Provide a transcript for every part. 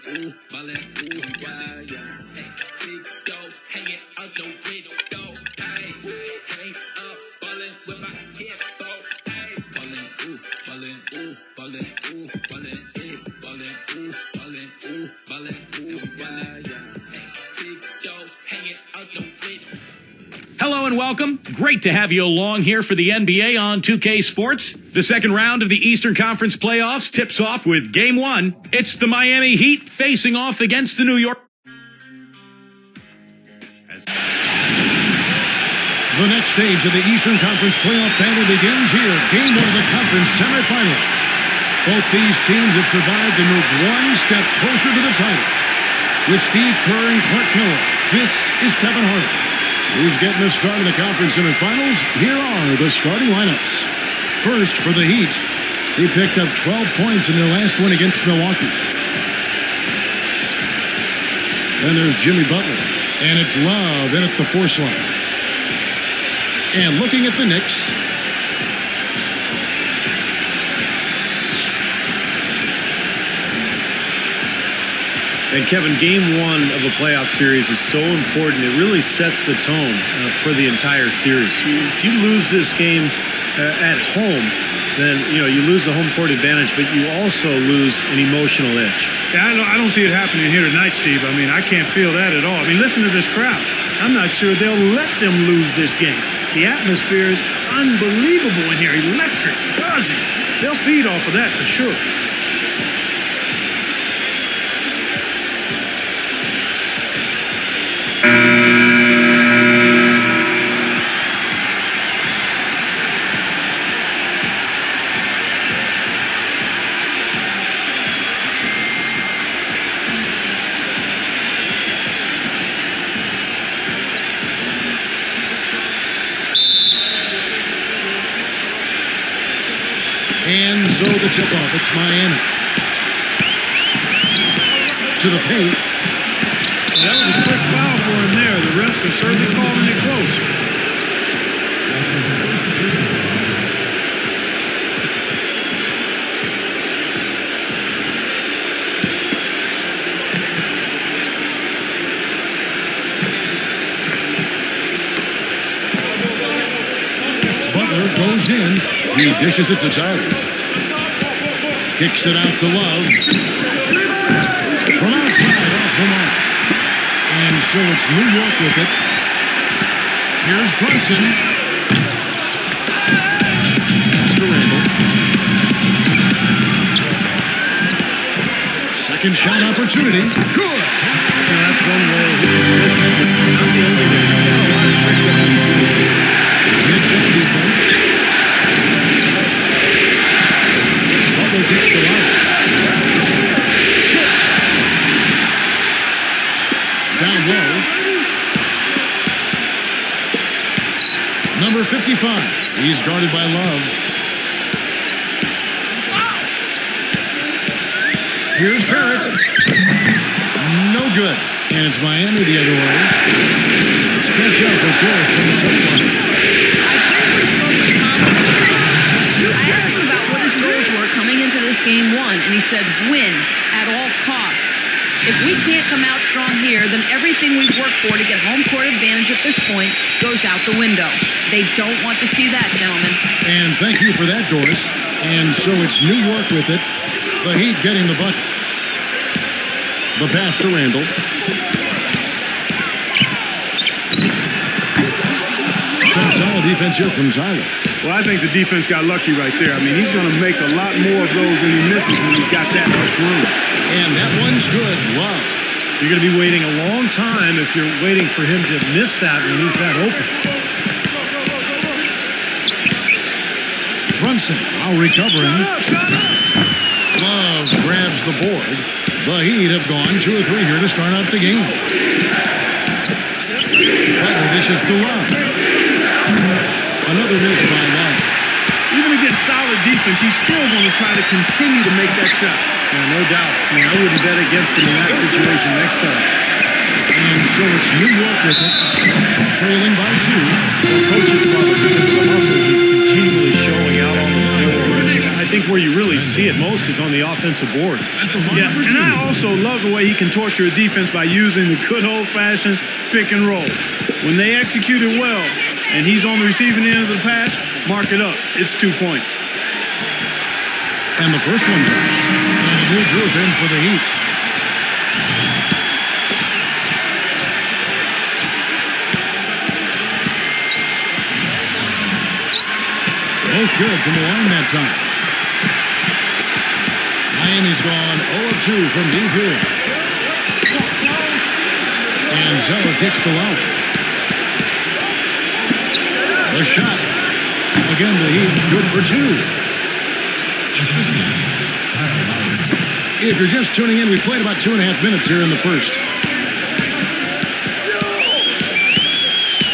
Ooh, ballin', ooh, yeah, yeah. Hey, big dough, hanging out the window. Hey, came up ballin' with my hip bow. Hey, ballin', ooh, ballin', ooh, ballin', ooh, ballin', eh, ballin', ooh, ballin', ooh, ballin', ooh, yeah, yeah. Hey, big dough, hanging out the window. Hello and welcome. Great to have you along here for the NBA on 2K Sports. The second round of the Eastern Conference playoffs tips off with Game 1. It's the Miami Heat facing off against the New York. The next stage of the Eastern Conference playoff battle begins here. Game 1 of the conference semifinals. Both these teams have survived and moved one step closer to the title. With Steve Kerr and Clark Miller, this is Kevin Harlan. Who's getting the start of the conference semifinals? Here are the starting lineups. First, for the Heat, he picked up 12 points in their last win against Milwaukee. Then there's Jimmy Butler, and it's Love in at the fourth slot. And looking at the Knicks, and Kevin, game 1 of a playoff series is so important. It really sets the tone for the entire series. If you lose this game at home, then you lose the home court advantage, but you also lose an emotional edge. Yeah, I don't see it happening here tonight, Steve. I mean, I can't feel that at all. I mean, listen to this crowd. I'm not sure they'll let them lose this game. The atmosphere is unbelievable in here. Electric, buzzing. They'll feed off of that for sure. and so the tip-off, it's Miami. To the paint. That was a quick foul for him there. The refs are certainly calling it close. Butler goes in. He dishes it to Tyler. Kicks it out to Love. From outside, off the mark. And so it's New York with it. Here's Brunson. Pass to Randall. Second shot opportunity. Good. That's one way to finish, but not the only way. He's got a lot of tricks up his sleeve. Zip defense. Butler gets the line. Chipped. Down low. Number 55. He's guarded by Love. Here's Barrett. No good. And it's Miami the other way. Let's catch up with Dorff from the subline. I asked him about what his goals were coming into this game 1, and he said win at all costs. If we can't come out strong here, then everything we've worked for to get home court advantage at this point goes out the window. They don't want to see that, gentlemen. And thank you for that, Doris. And so it's New York with it. The Heat getting the bucket. The pass to Randall. Some solid defense here from Tyler. Well, I think the defense got lucky right there. I mean, he's going to make a lot more of those than he misses when he's got that much room. And that one's good. Love. You're going to be waiting a long time if you're waiting for him to miss that when he's that open. Brunson now recovering. Love grabs the board. The Heat have gone 2 or 3 here to start out the game. Butler dishes to Love. Another miss by Love. Even against solid defense, he's still going to try to continue to make that shot. Yeah, no doubt. I mean, I wouldn't bet against him in that situation next time. And so it's New York with it. Trailing by 2. Well, coaches love it because of the hustle he's continually showing out on the floor. I think where you really we see it most is on the offensive boards. Yeah, and I also love the way he can torture a defense by using the good old-fashioned pick and roll. When they execute it well and he's on the receiving end of the pass, mark it up. It's 2 points. And the first one comes. And a new group in for the Heat. Both good from the line that time. Miami's gone 0 of 2 from deep here. And Zeller kicks to out. The shot. Again, the Heat good for 2. If you're just tuning in, we played about 2.5 minutes here in the first.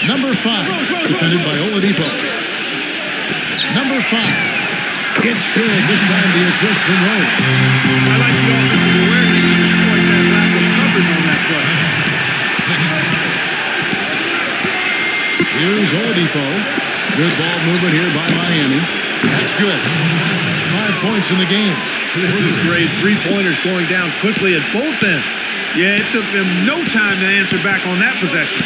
Number 5, defended by Oladipo. Number 5. It's good. This time the assist from Rose. I like the offensive awareness to exploit that lack of coverage on that play. Here's Oladipo. Good ball movement here by Miami. That's good. 5 points in the game. This is great. 3-pointers going down quickly at both ends. Yeah, it took them no time to answer back on that possession.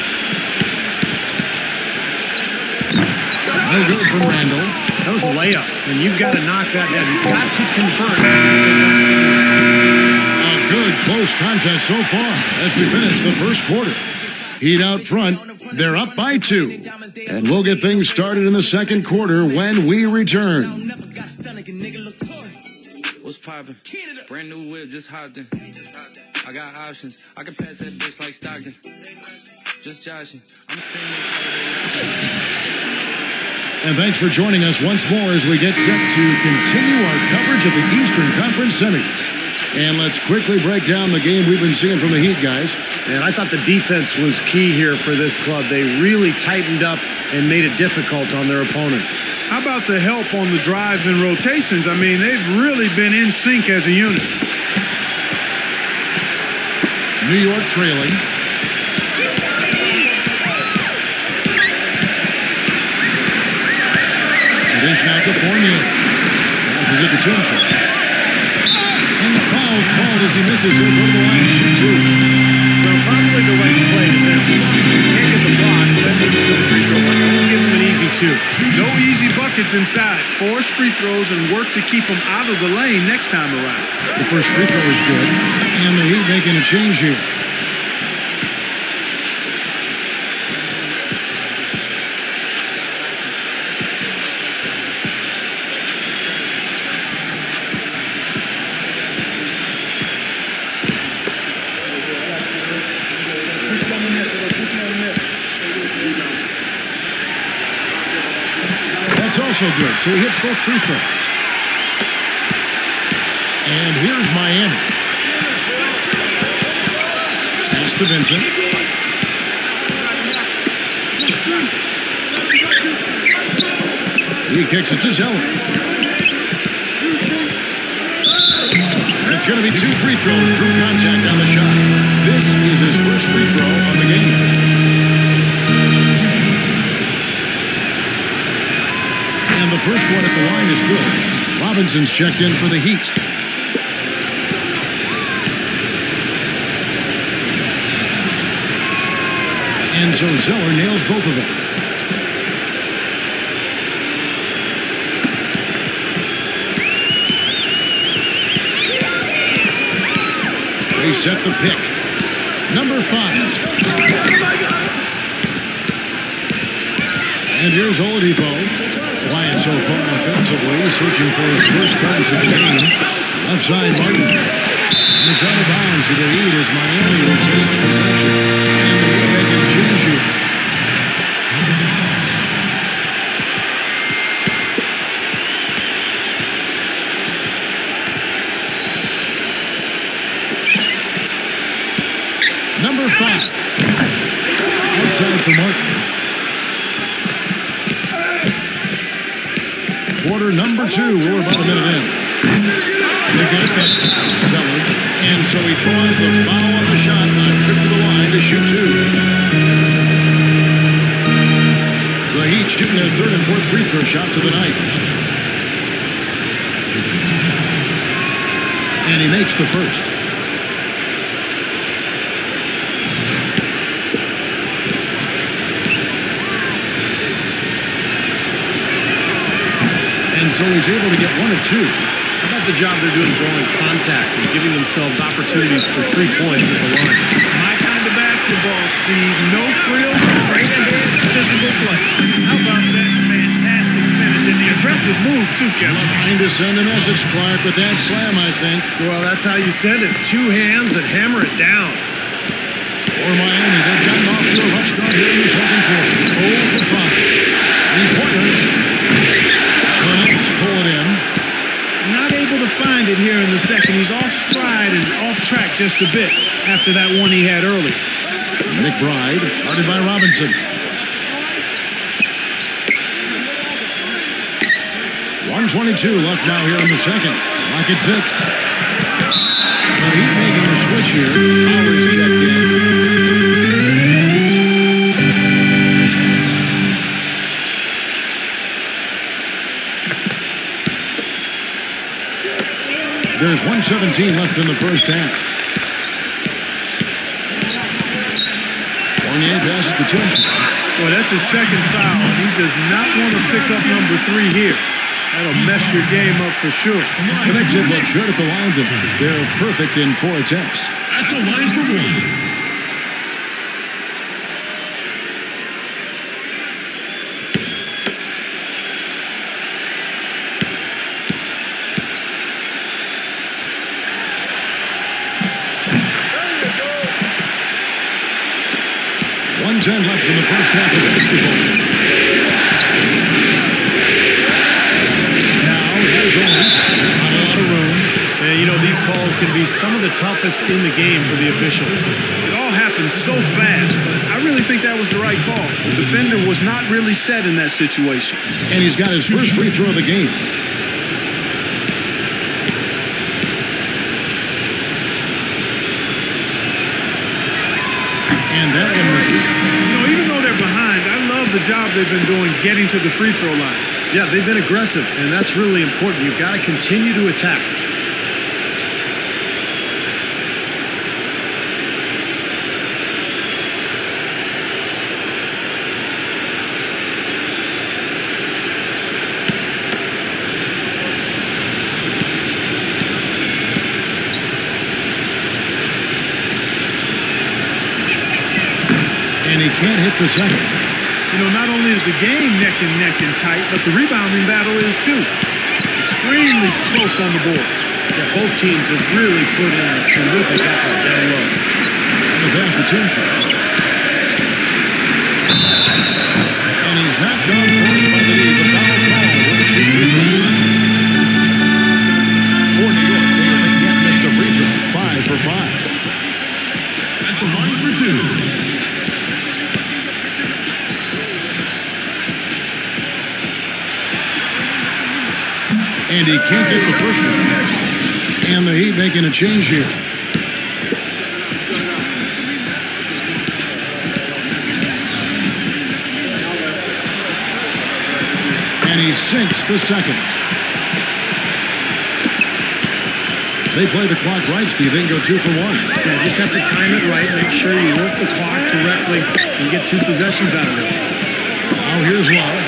No good from Randall. That was a layup, and you've got to knock that down. You've got to convert. A good close contest so far as we finish the first quarter. Heat out front. They're up by 2. And we'll get things started in the second quarter when we return. What's poppin'? Brand new whip, just hopped in. I got options. I can pass that bitch like Stockton. Just joshing. I'm And thanks for joining us once more as we get set to continue our coverage of the Eastern Conference semis. And let's quickly break down the game we've been seeing from the Heat, guys. And I thought the defense was key here for this club. They really tightened up and made it difficult on their opponent. How about the help on the drives and rotations? I mean, they've really been in sync as a unit. New York trailing. It is now to Fournier. Passes it to Tunja. And the foul called as he misses. He'll go to the line and shoot 2. Well, probably the right play defensively. Can't get the block, send him to the free throw line. Don't give him an easy 2. No easy buckets inside. Force free throws and work to keep them out of the lane next time around. The first free throw is good. And the Heat making a change here. That's also good. So he hits both free throws. And here's Miami. Pass to Vincent. He kicks it to Zeller. It's going to be 2 free throws. Drew contact on the shot. This is his first free throw on the game. And the first one at the line is good. Robinson's checked in for the Heat. And so Zeller nails both of them. They set the pick. Number 5. And here's Oladipo. Flying so far offensively, searching for his first points of the game. Left side, Martin. And it's out of bounds to the Heat as Miami retains possession. And they're making a change here. Number 5. Outside for Martin. Quarter number 2. We're about a minute in. They get it back. Zeller. And so he draws the foul on the shot on trip to the line to shoot 2. The Heat shooting their 3rd and 4th free throw shots of the night. And he makes the first. And so he's able to get 1 of 2. How about the job they're doing drawing contact and giving themselves opportunities for 3 points at the line? My kind of basketball, Steve. No frills, straight ahead, physical play. How about that fantastic finish and the aggressive move, too, Kevin? Trying to send a message, Clark, with that slam, I think. Well, that's how you send it. 2 hands and hammer it down. For Miami, they've gotten off to a rough start here in the second quarter. 0 for 5. Three-pointer. The Knicks pull it in. Not able to find it here in the second. He's off stride and off track just a bit after that one he had early. McBride, guarded by Robinson. 1:22 left now here in the second. Lock at 6. The Heat making the switch here. Lowry's checked in. There's 1:17 left in the first half. Fournier passes to Tunch. Boy, that's his second foul. He does not want to pick up number 3 here. That'll mess your game up for sure. The Knicks have looked good at the line tonight. They're perfect in 4 attempts. At the line for 1. Ten left in the first half of basketball. Now here's Owen. Not a lot of room. And, you know, these calls can be some of the toughest in the game for the officials. It all happened so fast, but I really think that was the right call. The defender was not really set in that situation. And he's got his first free throw of the game. And that one misses. You know, even though they're behind, I love the job they've been doing getting to the free throw line. Yeah, they've been aggressive, and that's really important. You've got to continue to attack. And he can't hit the second. You know, not only is the game neck and tight, but the rebounding battle is too. Extremely close on the boards. Yeah, both teams have really put in a terrific effort down low. And the pass to Tunch. And he's knocked off course by the lead. The foul call will shoot free throw. For New York, they haven't yet missed a free throw. 5 for 5. At the line for 2. And he can't get the first one. And the Heat making a change here. And he sinks the second. They play the clock right, Steve. They can go 2 for 1. Yeah, just have to time it right. Make sure you work the clock correctly and get 2 possessions out of this. Now here's Love.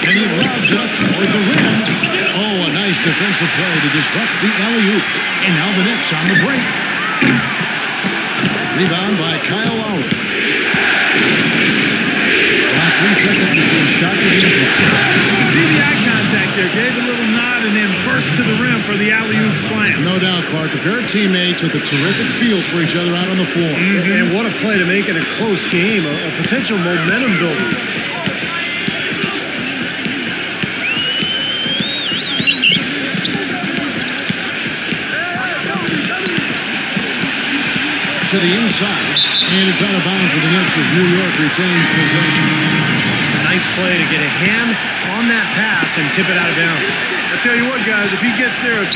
And he lobs it up toward the rim. Oh, a nice defensive play to disrupt the alley-oop. And now the Knicks on the break. Rebound by Kyle Lowry. About 3 seconds between shot and game clock. See the eye contact there. Gave a little nod and then burst to the rim for the alley-oop slam. No doubt, Clark. A pair of teammates with a terrific feel for each other out on the floor. And what a play to make it a close game. A potential momentum builder. To the inside, and it's out of bounds for the Knicks as New York retains possession. Nice play to get a hand on that pass and tip it out of bounds. I tell you what, guys, if he gets there a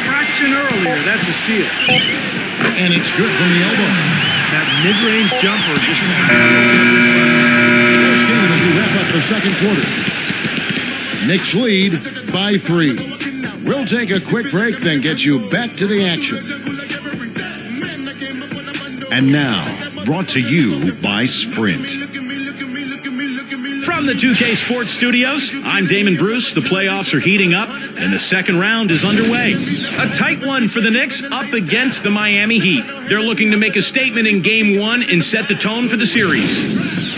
fraction earlier, that's a steal. And it's good from the elbow. That mid-range jumper just... First game as we wrap up the second quarter. Knicks lead by 3. We'll take a quick break, then get you back to the action. And now, brought to you by Sprint. From the 2K Sports Studios, I'm Damon Bruce. The playoffs are heating up, and the second round is underway. A tight one for the Knicks up against the Miami Heat. They're looking to make a statement in Game 1 and set the tone for the series.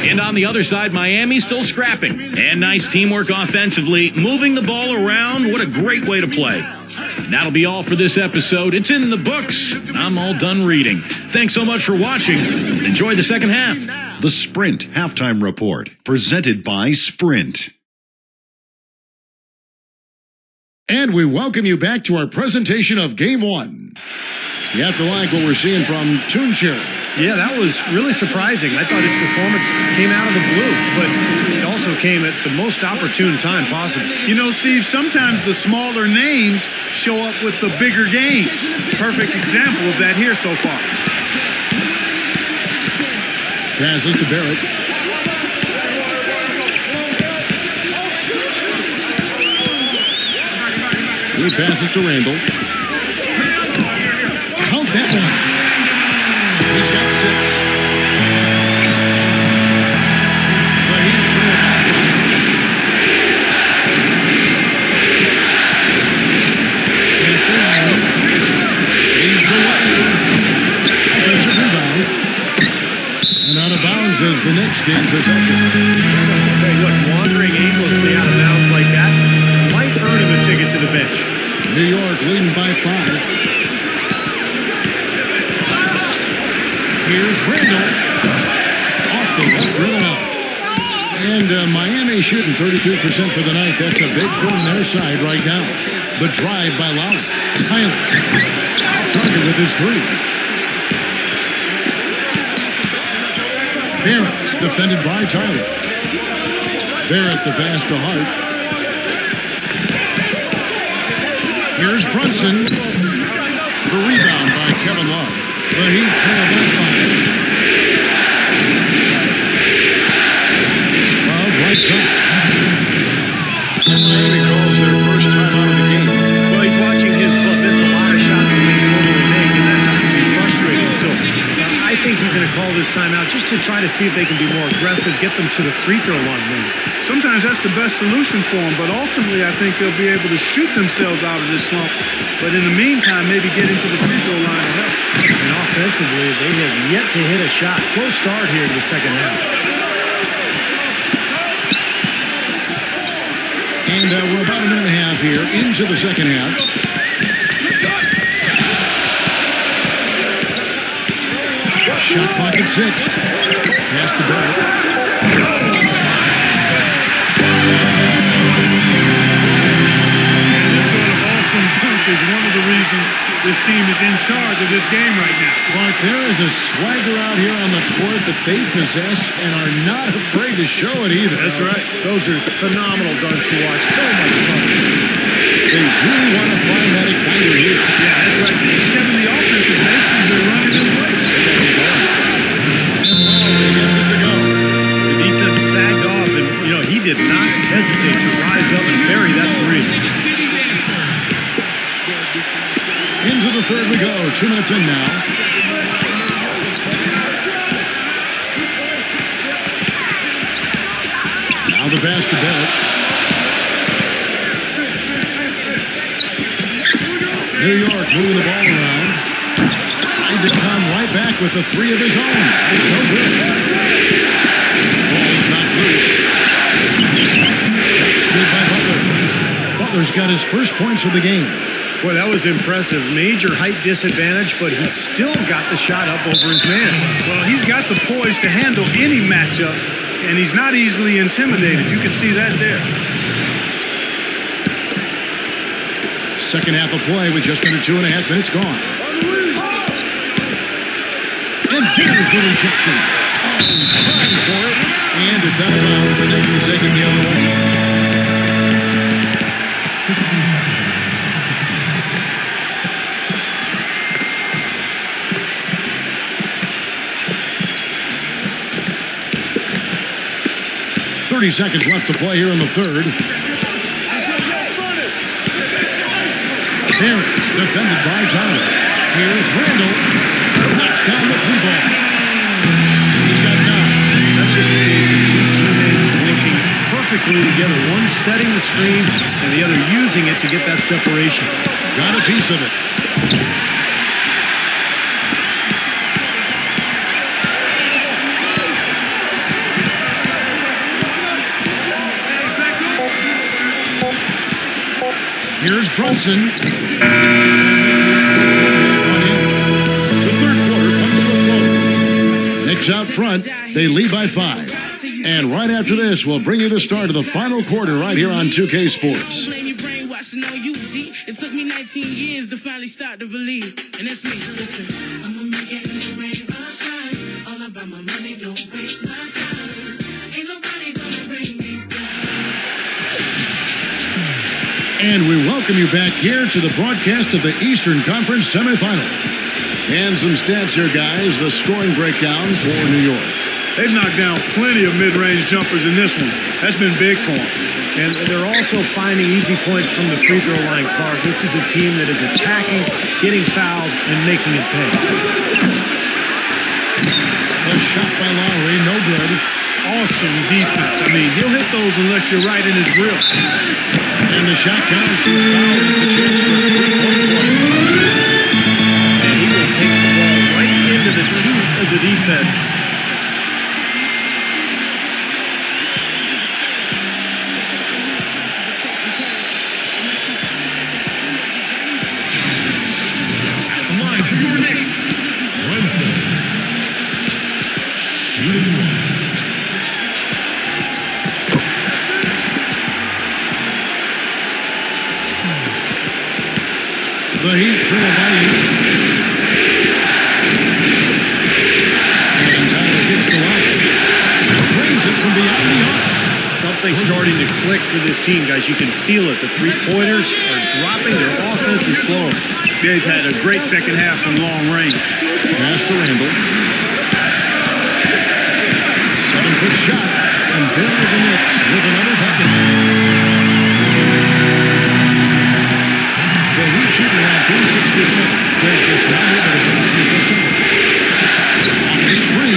And on the other side, Miami's still scrapping. And nice teamwork offensively, moving the ball around. What a great way to play. And that'll be all for this episode. It's in the books. I'm all done reading. Thanks so much for watching. Enjoy the second half. The Sprint Halftime Report, presented by Sprint. And we welcome you back to our presentation of Game 1. You have to like what we're seeing from Toonshare. Yeah, that was really surprising. I thought his performance came out of the blue, but it also came at the most opportune time possible. You know, Steve, sometimes the smaller names show up with the bigger games. Perfect example of that here so far. Passes to Barrett. He passes to Randall. Count that one. He's got 6. But he trailed back. He's down. He's away. Offensive rebound. And out of bounds as the Knicks gain possession. I'll tell you what, wandering aimlessly out of bounds like that might earn him a ticket to the bench. New York leading by 5. Here's Randall. Off the left rim and out. And Miami shooting 33% for the night. That's a big throw on their side right now. The drive by Lowry. Tyler. Off target with his 3. Barrett, defended by Tyler. Barrett, the pass to Hart. Here's Brunson. The rebound by Kevin Love. The Heat trail by 5. Love right side. Miami calls their first time out of the game. Well, he's watching his club miss a lot of shots that they normally make, and that has to be frustrating. So I think he's going to call this timeout just to try to see if they can be more aggressive, get them to the free throw line maybe. Sometimes that's the best solution for them, but ultimately I think they'll be able to shoot themselves out of this slump. But in the meantime, maybe get into the free throw line and help. And offensively, they have yet to hit a shot. Slow start here in the second half. And we're about a minute and a half here into the second half. Shot clock at 6. Pass to Barrett. This sort of awesome dunk is one of the reasons this team is in charge of this game right now. Clark, there is a swagger out here on the court that they possess and are not afraid to show it either. That's right. Those are phenomenal dunks to watch. So much fun. They really want to find that igniter here. Yeah, that's right. Kevin, the offensive bases are running this way. And Lowry gets it to go. The defense sagged off, and, he did not hesitate to rise up and bury that 3. Into the third we go. 2 minutes in now. Now the pass to Barrett. New York moving the ball around. Trying to come right back with the 3 of his own. It's no good. Ball is not loose. Shots good by Butler. Butler's got his first points of the game. Boy, that was impressive. Major height disadvantage, but he still got the shot up over his man. Well, he's got the poise to handle any matchup, and he's not easily intimidated. You can see that there. Second half of play with just under 2.5 minutes gone. And there's the rejection. Trying for it. And it's out of bounds. The Knicks will take it the other way. 30 seconds left to play here in the third. Barrett's defended by Tyler. Here's Randall. Knocks down the 3-ball. He's got 9. That's just a case of two teammates working perfectly together. One setting the screen and the other using it to get that separation. Got a piece of it. Here's Brunson. The third quarter comes to a close. Knicks out front. They lead by 5. And right after this, we'll bring you the start of the final quarter right here on 2K Sports. It took me 19 years to finally start to believe. And that's me. Listen. I'ma make it in the rain or shine. All about my money, don't waste my time. Ain't nobody gonna bring me down. And we welcome you back here to the broadcast of the Eastern Conference semifinals. And some stats here, guys. The scoring breakdown for New York. They've knocked down plenty of mid-range jumpers in this one. That's been big for them. And they're also finding easy points from the free throw line, Clark. This is a team that is attacking, getting fouled, and making it pay. The shot by Lowry, no good. Awesome defense. I mean, he'll hit those unless you're right in his grill. And the shot counts. He's fouled. It's a chance for a 3-point play. And he will take the ball right into the teeth of the defense. The Heat trail by 8. And Tyler gets the lock. Drains it from beyond the arc. Something's starting to click for this team, guys. You can feel it. The three-pointers are dropping. Their offense is flowing. They've had a great second half from long range. Pass to Randall. 7-foot shot. And Barry the Knicks with another bucket. The Heat shooting around 36%. They're just not able to finish consistently. Off the screen.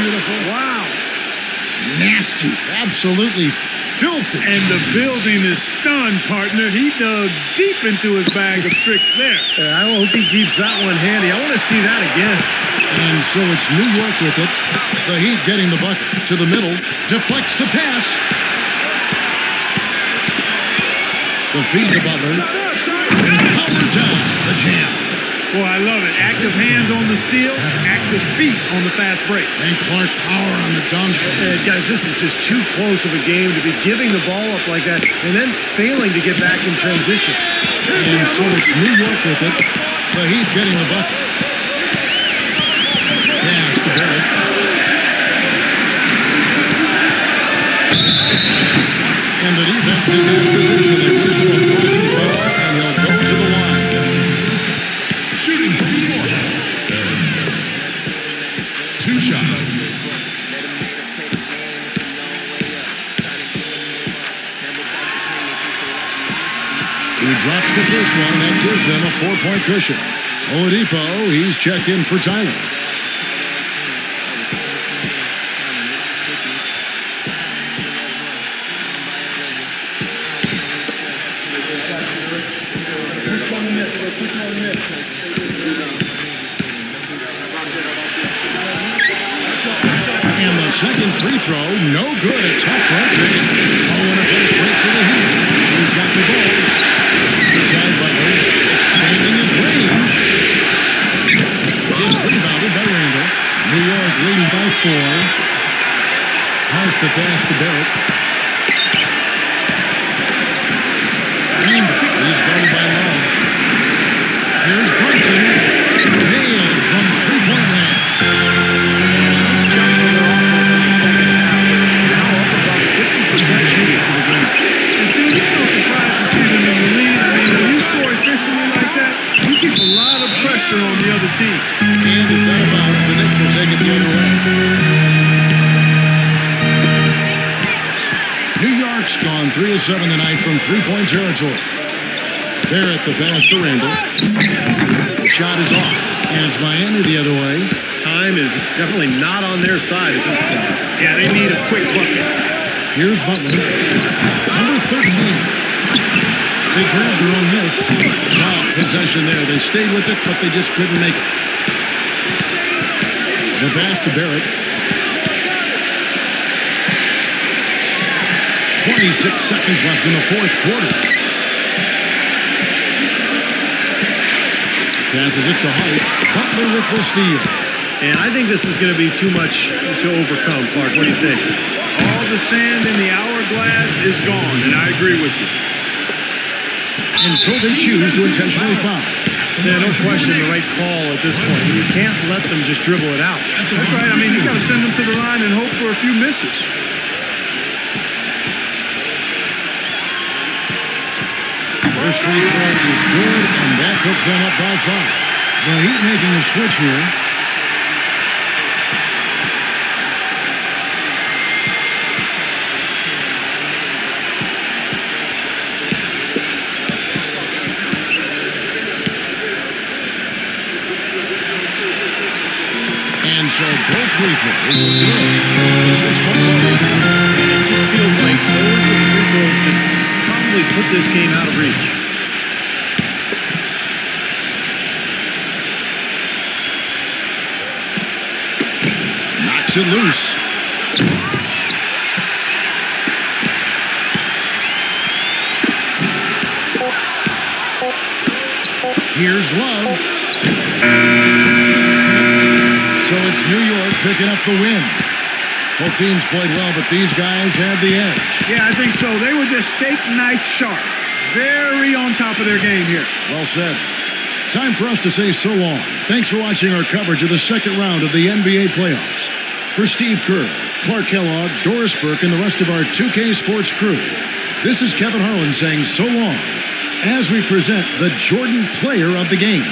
Beautiful. Wow. Nasty. Absolutely filthy. And the building is stunned, partner. He dug deep into his bag of tricks there. I hope he keeps that one handy. I want to see that again. And so it's New York with it. The Heat getting the bucket. To the middle. Deflects the pass. The feed to Butler. And power down. The jam. Boy, I love it. Active hands on the steal, active feet on the fast break. And Clark power on the dunk. Guys, this is just too close of a game to be giving the ball up like that and then failing to get back in transition. And so it's New York with it. The Heat getting the bucket. Pass to Barrett. And the defense in that position. They whistle a blocking foul, and he'll go to the line. Shooting from New York. Barrett. 2 shots. He drops the first one, and that gives them a 4-point cushion. Oladipo, he's checked in for Tyler. And the second free throw, no good. A tough break. Oh, and a fast break for the Heat. He's got the ball. Inside Butler, expanding his range. Gets rebounded by Randall. New York leading by 4. Hart the pass to Barrett. Randall, he's guarded by Love. Here's Brunson. Nailed from 3-point land. Nice job from their offense in the second half. Now up about 50% shooting for the game. You see, it's no surprise to see them in the lead. I mean, when you score efficiently like that, you keep a lot of pressure on the other team. And it's out of bounds. The Knicks will take it the other way. New York KNICKS gone 3 of 7 tonight from three-point territory. Barrett the pass to Randall. The shot is off, and it's Miami the other way. Time is definitely not on their side at this point. Yeah, they need a quick bucket. Here's Butler. Number 13. They grabbed her on this. Now possession there. They stayed with it, but they just couldn't make it. The pass to Barrett. 26 seconds left in the fourth quarter. Passes it to Hart. Butler with the steal. And I think this is going to be too much to overcome, Clark. What do you think? All the sand in the hourglass is gone, and I agree with you. And so they choose to intentionally foul. Yeah, no question, the right call at this point. You can't let them just dribble it out. That's right. I mean, you got to send them to the line and hope for a few misses. First free throw is good, and that puts them up by 5. The Heat making a switch here. And so both free throws are good. It's a 6-point ball. It just feels like those are the free throws that probably put this game out of reach. Knocks it loose. Here's Love. So it's New York picking up the win. Both teams played well, but these guys had the edge. Yeah, I think so. They were just steak knife sharp. Very on top of their game here. Well said. Time for us to say so long. Thanks for watching our coverage of the second round of the NBA playoffs. For Steve Kerr, Clark Kellogg, Doris Burke, and the rest of our 2K Sports crew, this is Kevin Harlan saying so long as we present the Jordan Player of the Game.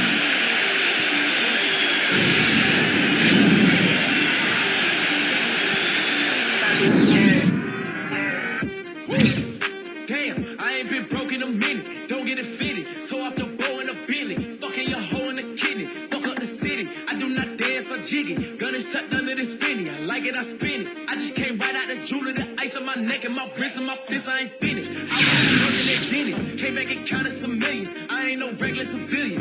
Damn, I ain't been broke in a minute. Don't get it fitted. So off the bow in a billy. Fucking your hoe in the kidney. Fuck up the city. I do not dance or jiggy. Gun is sucked under this finny. I like it, I spin it. I just came right out the jewelry, the ice on my neck and my wrist and my fist. I ain't finished. I was working at Denny's. Came back and counted some millions. I ain't no regular civilian.